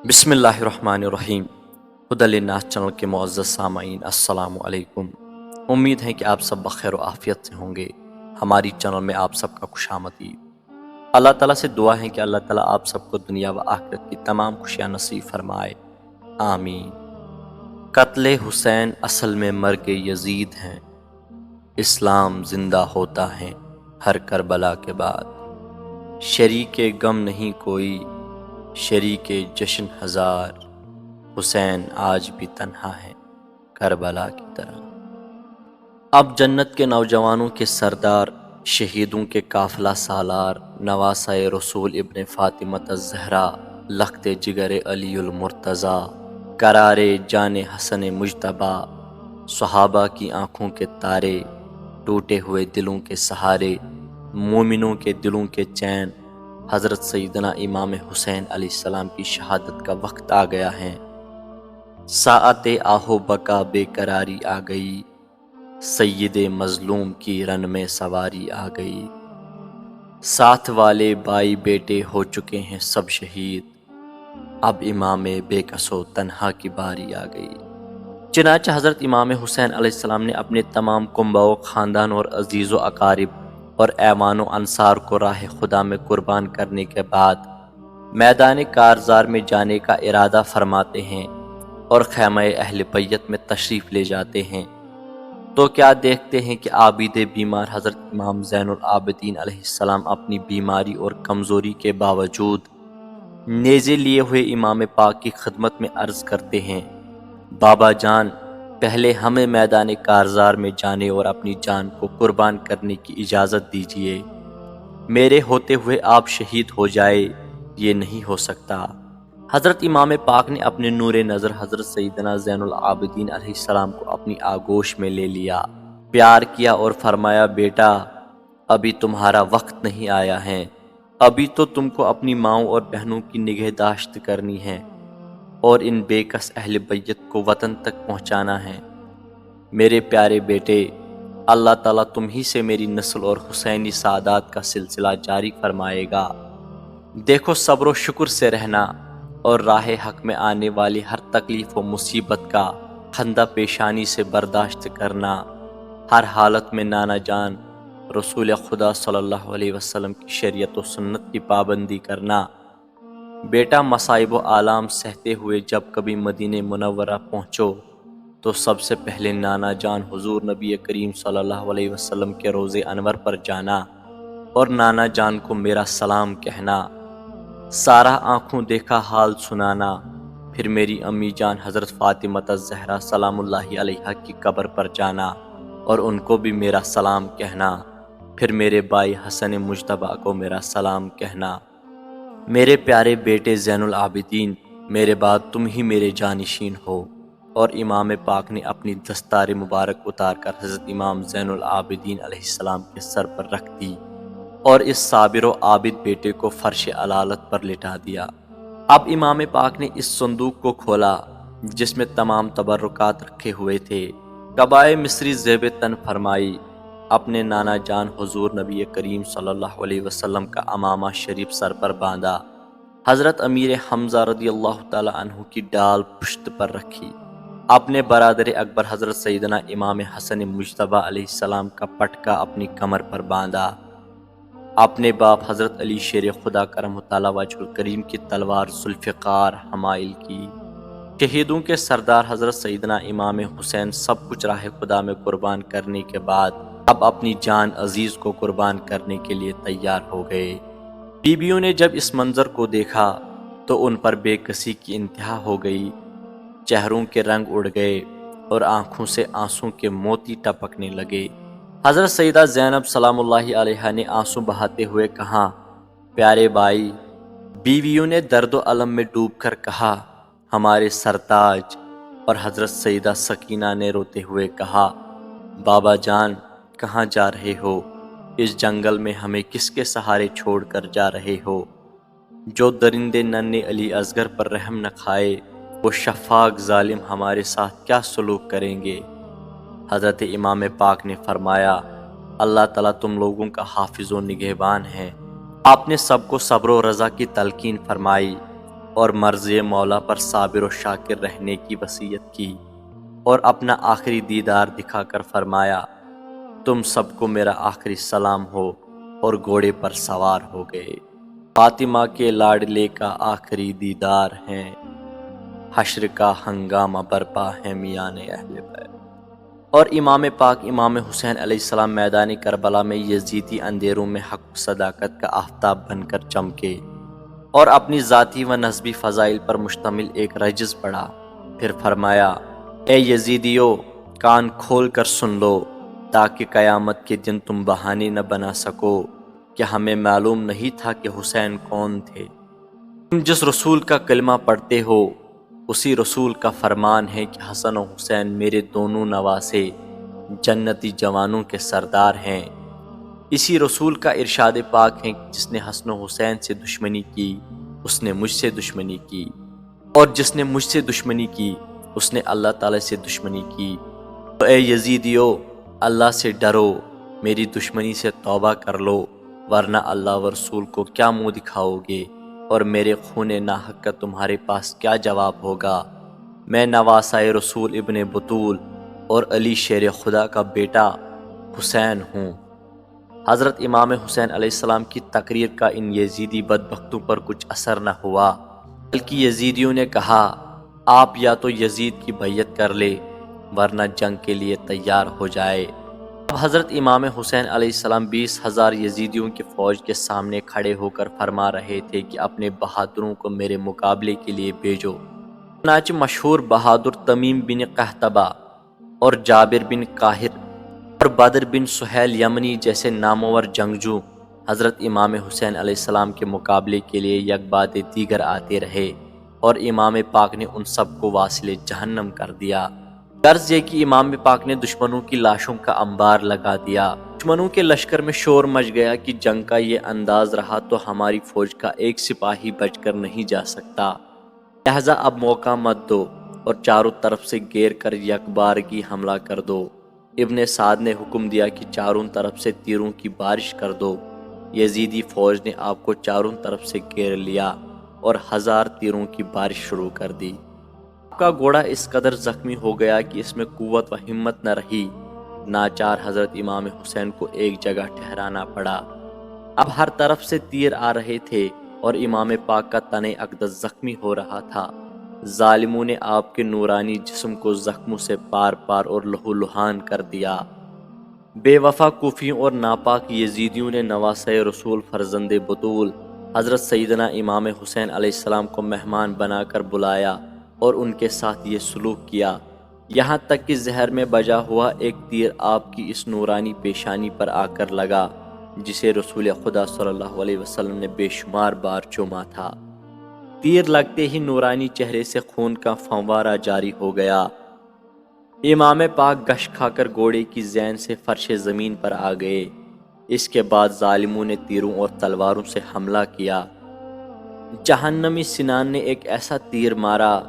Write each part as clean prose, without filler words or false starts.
بسم اللہ الرحمن الرحیم۔ ہدی للناس چینل کے معزز سامعین، السلام علیکم۔ امید ہے کہ آپ سب بخیر و عافیت سے ہوں گے۔ ہماری چینل میں آپ سب کا خوش آمدید۔ اللہ تعالیٰ سے دعا ہے کہ اللہ تعالیٰ آپ سب کو دنیا و آخرت کی تمام خوشیاں نصیب فرمائے، آمین۔ قتل حسین اصل میں مرگ یزید ہیں، اسلام زندہ ہوتا ہے ہر کربلا کے بعد۔ شریک غم نہیں کوئی، شریک جشن ہزار، حسین آج بھی تنہا ہے کربلا کی طرح۔ اب جنت کے نوجوانوں کے سردار، شہیدوں کے قافلہ سالار، نواسۂ رسول ابن فاطمۃ الزہرا، لخت جگر علی المرتضیٰ، قرار جان حسن مجتبیٰ، صحابہ کی آنکھوں کے تارے، ٹوٹے ہوئے دلوں کے سہارے، مومنوں کے دلوں کے چین، حضرت سیدنا امام حسین علیہ السلام کی شہادت کا وقت آ گیا ہے۔ ساعت آہو بقا بے قراری آ گئی، سید مظلوم کی رن میں سواری آ گئی۔ ساتھ والے بائی بیٹے ہو چکے ہیں سب شہید، اب امام بے کس و تنہا کی باری آ گئی۔ چنانچہ حضرت امام حسین علیہ السلام نے اپنے تمام کنبہ و خاندان اور عزیز و اقارب اور ایوان و انصار کو راہ خدا میں قربان کرنے کے بعد میدان کارزار میں جانے کا ارادہ فرماتے ہیں اور خیمہ اہل بیت میں تشریف لے جاتے ہیں، تو کیا دیکھتے ہیں کہ عابد بیمار حضرت امام زین العابدین علیہ السلام اپنی بیماری اور کمزوری کے باوجود نیزے لیے ہوئے امام پاک کی خدمت میں عرض کرتے ہیں، بابا جان، پہلے ہمیں میدان کارزار میں جانے اور اپنی جان کو قربان کرنے کی اجازت دیجیے، میرے ہوتے ہوئے آپ شہید ہو جائے، یہ نہیں ہو سکتا۔ حضرت امام پاک نے اپنے نور نظر حضرت سیدنا زین العابدین علیہ السلام کو اپنی آغوش میں لے لیا، پیار کیا اور فرمایا، بیٹا ابھی تمہارا وقت نہیں آیا ہے، ابھی تو تم کو اپنی ماؤں اور بہنوں کی نگہداشت کرنی ہے اور ان بے کس اہل بیت کو وطن تک پہنچانا ہے۔ میرے پیارے بیٹے، اللہ تعالیٰ تم ہی سے میری نسل اور حسینی سعادات کا سلسلہ جاری فرمائے گا۔ دیکھو، صبر و شکر سے رہنا اور راہ حق میں آنے والی ہر تکلیف و مصیبت کا خندہ پیشانی سے برداشت کرنا، ہر حالت میں نانا جان رسول خدا صلی اللہ علیہ وسلم کی شریعت و سنت کی پابندی کرنا۔ بیٹا، مصائب و آلام سہتے ہوئے جب کبھی مدینہ منورہ پہنچو تو سب سے پہلے نانا جان حضور نبی کریم صلی اللہ علیہ وسلم کے روض انور پر جانا اور نانا جان کو میرا سلام کہنا، سارا آنکھوں دیکھا حال سنانا، پھر میری امی جان حضرت فاطمۃ الزہرا سلام اللہ علیہا کی قبر پر جانا اور ان کو بھی میرا سلام کہنا، پھر میرے بھائی حسن مجتبیٰ کو میرا سلام کہنا۔ میرے پیارے بیٹے زین العابدین، میرے بعد تم ہی میرے جانشین ہو۔ اور امام پاک نے اپنی دستار مبارک اتار کر حضرت امام زین العابدین علیہ السلام کے سر پر رکھ دی اور اس صابر و عابد بیٹے کو فرش علالت پر لٹا دیا۔ اب امام پاک نے اس صندوق کو کھولا جس میں تمام تبرکات رکھے ہوئے تھے، قبائے مصری زیب تن فرمائی، اپنے نانا جان حضور نبی کریم صلی اللہ علیہ وسلم کا امامہ شریف سر پر باندھا، حضرت امیر حمزہ رضی اللہ تعالی عنہ کی ڈال پشت پر رکھی، اپنے برادر اکبر حضرت سیدنا امام حسن مجتبیٰ علیہ السلام کا پٹکا اپنی کمر پر باندھا، اپنے باپ حضرت علی شیر خدا کرم تعالی وجہ الکریم کی تلوار ذوالفقار حمائل کی، شہیدوں کے سردار حضرت سیدنا امام حسین سب کچھ راہ خدا میں قربان کرنے کے بعد اب اپنی جان عزیز کو قربان کرنے کے لیے تیار ہو گئے۔ بیویوں نے جب اس منظر کو دیکھا تو ان پر بے کسی کی انتہا ہو گئی، چہروں کے رنگ اڑ گئے اور آنکھوں سے آنسوں کے موتی ٹپکنے لگے۔ حضرت سیدہ زینب سلام اللہ علیہا نے آنسو بہاتے ہوئے کہا، پیارے بھائی، بیویوں نے درد و الم میں ڈوب کر کہا، ہمارے سرتاج، اور حضرت سیدہ سکینہ نے روتے ہوئے کہا، بابا جان کہاں جا رہے ہو؟ اس جنگل میں ہمیں کس کے سہارے چھوڑ کر جا رہے ہو؟ جو درندے ننھے علی اصغر پر رحم نہ کھائے، وہ شفاق ظالم ہمارے ساتھ کیا سلوک کریں گے؟ حضرت امام پاک نے فرمایا، اللہ تعالیٰ تم لوگوں کا حافظ و نگہبان ہے۔ آپ نے سب کو صبر و رضا کی تلقین فرمائی اور مرض مولا پر صابر و شاکر رہنے کی وصیت کی، اور اپنا آخری دیدار دکھا کر فرمایا تم سب کو میرا آخری سلام ہو، اور گھوڑے پر سوار ہو گئے۔ فاطمہ کے لاڈلے کا آخری دیدار ہے، حشر کا ہنگامہ برپا ہے میان اہل بیت۔ اور امام پاک امام حسین علیہ السلام میدان کربلا میں یزیدی اندھیروں میں حق و صداقت کا آفتاب بن کر چمکے، اور اپنی ذاتی و نسبی فضائل پر مشتمل ایک رجز پڑھا۔ پھر فرمایا اے یزیدیو، کان کھول کر سن لو، تاکہ قیامت کے دن تم بہانے نہ بنا سکو کہ ہمیں معلوم نہیں تھا کہ حسین کون تھے۔ تم جس رسول کا کلمہ پڑھتے ہو، اسی رسول کا فرمان ہے کہ حسن و حسین میرے دونوں نواسے جنتی جوانوں کے سردار ہیں۔ اسی رسول کا ارشاد پاک ہے کہ جس نے حسن و حسین سے دشمنی کی اس نے مجھ سے دشمنی کی، اور جس نے مجھ سے دشمنی کی اس نے اللہ تعالی سے دشمنی کی۔ تو اے یزیدیو، اللہ سے ڈرو، میری دشمنی سے توبہ کر لو، ورنہ اللہ و رسول کو کیا منہ دکھاؤ گے، اور میرے خون ناحق کا تمہارے پاس کیا جواب ہوگا۔ میں نواسۂ رسول ابن بطول اور علی شیر خدا کا بیٹا حسین ہوں۔ حضرت امام حسین علیہ السلام کی تقریر کا ان یزیدی بدبختوں پر کچھ اثر نہ ہوا، بلکہ یزیدیوں نے کہا آپ یا تو یزید کی بیعت کر لے، ورنہ جنگ کے لیے تیار ہو جائے۔ اب حضرت امام حسین علیہ السلام 20,000 یزیدیوں کی فوج کے سامنے کھڑے ہو کر فرما رہے تھے کہ اپنے بہادروں کو میرے مقابلے کے لیے بھیجو۔ چنانچہ مشہور بہادر تمیم بن قحطبہ اور جابر بن قاہر اور بدر بن سہیل یمنی جیسے نامور جنگجو حضرت امام حسین علیہ السلام کے مقابلے کے لیے یک بعد دیگر آتے رہے، اور امام پاک نے ان سب کو واصل جہنم کر دیا۔ غرض یہ کہ امام پاک نے دشمنوں کی لاشوں کا انبار لگا دیا۔ دشمنوں کے لشکر میں شور مچ گیا کہ جنگ کا یہ انداز رہا تو ہماری فوج کا ایک سپاہی بچ کر نہیں جا سکتا، لہذا اب موقع مت دو اور چاروں طرف سے گھیر کر یک بارگی حملہ کر دو۔ ابن سعد نے حکم دیا کہ چاروں طرف سے تیروں کی بارش کر دو۔ یزیدی فوج نے آپ کو چاروں طرف سے گھیر لیا اور 1000 تیروں کی بارش شروع کر دی۔ آپ کا گھوڑا اس قدر زخمی ہو گیا کہ اس میں قوت و ہمت نہ رہی، ناچار حضرت امام حسین کو ایک جگہ ٹھہرانا پڑا۔ اب ہر طرف سے تیر آ رہے تھے اور امام پاک کا تن اقدس زخمی ہو رہا تھا۔ ظالموں نے آپ کے نورانی جسم کو زخموں سے پار پار اور لہو لہان کر دیا۔ بے وفا کوفیوں اور ناپاک یزیدیوں نے نواسۂ رسول فرزند بطول حضرت سیدنا امام حسین علیہ السلام کو مہمان بنا کر بلایا اور ان کے ساتھ یہ سلوک کیا، یہاں تک کہ زہر میں بجا ہوا ایک تیر آپ کی اس نورانی پیشانی پر آ کر لگا جسے رسول خدا صلی اللہ علیہ وسلم نے بے شمار بار چوما تھا۔ تیر لگتے ہی نورانی چہرے سے خون کا فنوارہ جاری ہو گیا۔ امام پاک گش کھا کر گھوڑے کی زین سے فرش زمین پر آ گئے۔ اس کے بعد ظالموں نے تیروں اور تلواروں سے حملہ کیا۔ جہنمی سنان نے ایک ایسا تیر مارا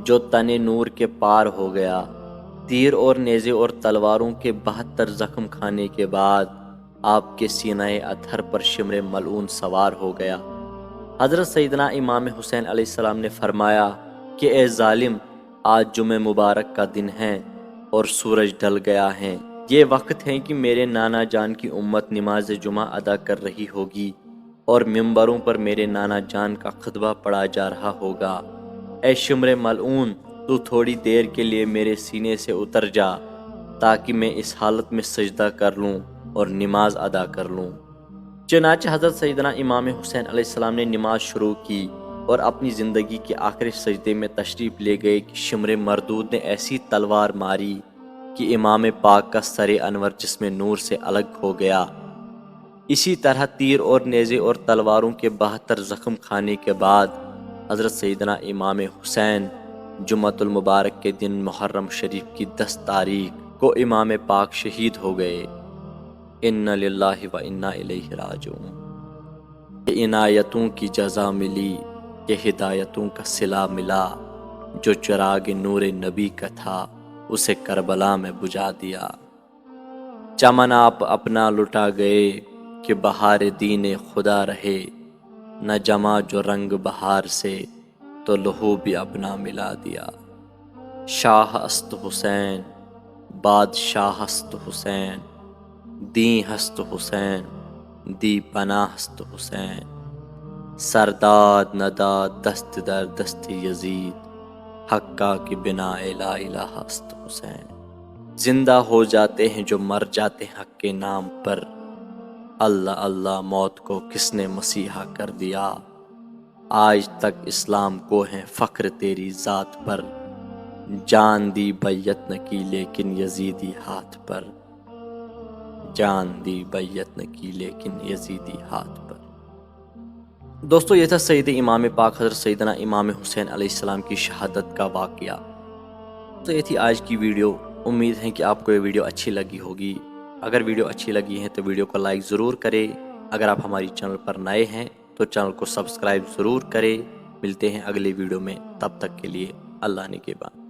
جو تن نور کے پار ہو گیا۔ تیر اور نیزے اور تلواروں کے 72 زخم کھانے کے بعد آپ کے سینہ اطہر پر شمر ملعون سوار ہو گیا۔ حضرت سیدنا امام حسین علیہ السلام نے فرمایا کہ اے ظالم، آج جمعہ مبارک کا دن ہے اور سورج ڈھل گیا ہے۔ یہ وقت ہے کہ میرے نانا جان کی امت نماز جمعہ ادا کر رہی ہوگی اور ممبروں پر میرے نانا جان کا خطبہ پڑھا جا رہا ہوگا۔ اے شمر ملعون، تو تھوڑی دیر کے لیے میرے سینے سے اتر جا تاکہ میں اس حالت میں سجدہ کر لوں اور نماز ادا کر لوں۔ چنانچہ حضرت سیدنا امام حسین علیہ السلام نے نماز شروع کی اور اپنی زندگی کے آخری سجدے میں تشریف لے گئے کہ شمر مردود نے ایسی تلوار ماری کہ امام پاک کا سر انور جسم نور سے الگ ہو گیا۔ اسی طرح تیر اور نیزے اور تلواروں کے 72 زخم کھانے کے بعد حضرت سیدنا امام حسین جمعۃ المبارک کے دن محرم شریف کی 10 تاریخ کو امام پاک شہید ہو گئے۔ انا للہ و انا الیہ راجعون۔ کہ عنایتوں کی جزا ملی، کہ ہدایتوں کا صلہ ملا، جو چراغ نور نبی کا تھا اسے کربلا میں بجھا دیا۔ چمن آپ اپنا لٹا گئے کہ بہار دین خدا رہے، نہ جما جو رنگ بہار سے تو لہو بھی اپنا ملا دیا۔ شاہ است حسین بادشاہ است حسین، دیں ہست حسین دی پناہ است حسین، سرداد نداد دست در دست یزید، حقا کی بنا لا الہ است حسین۔ زندہ ہو جاتے ہیں جو مر جاتے ہیں حق کے نام پر، اللہ اللہ موت کو کس نے مسیحا کر دیا، آج تک اسلام کو ہے فخر تیری ذات پر، جان دی بیعت نہ کی لیکن یزیدی ہاتھ پر، جان دی بیعت نہ کی لیکن یزیدی ہاتھ پر۔ دوستو یہ تھا سید امام پاک حضرت سیدنا امام حسین علیہ السلام کی شہادت کا واقعہ۔ تو یہ تھی آج کی ویڈیو، امید ہے کہ آپ کو یہ ویڈیو اچھی لگی ہوگی۔ اگر ویڈیو اچھی لگی ہے تو ویڈیو کو لائک ضرور کریں۔ اگر آپ ہماری چینل پر نئے ہیں تو چینل کو سبسکرائب ضرور کریں۔ ملتے ہیں اگلی ویڈیو میں، تب تک کے لیے اللہ نگہبان۔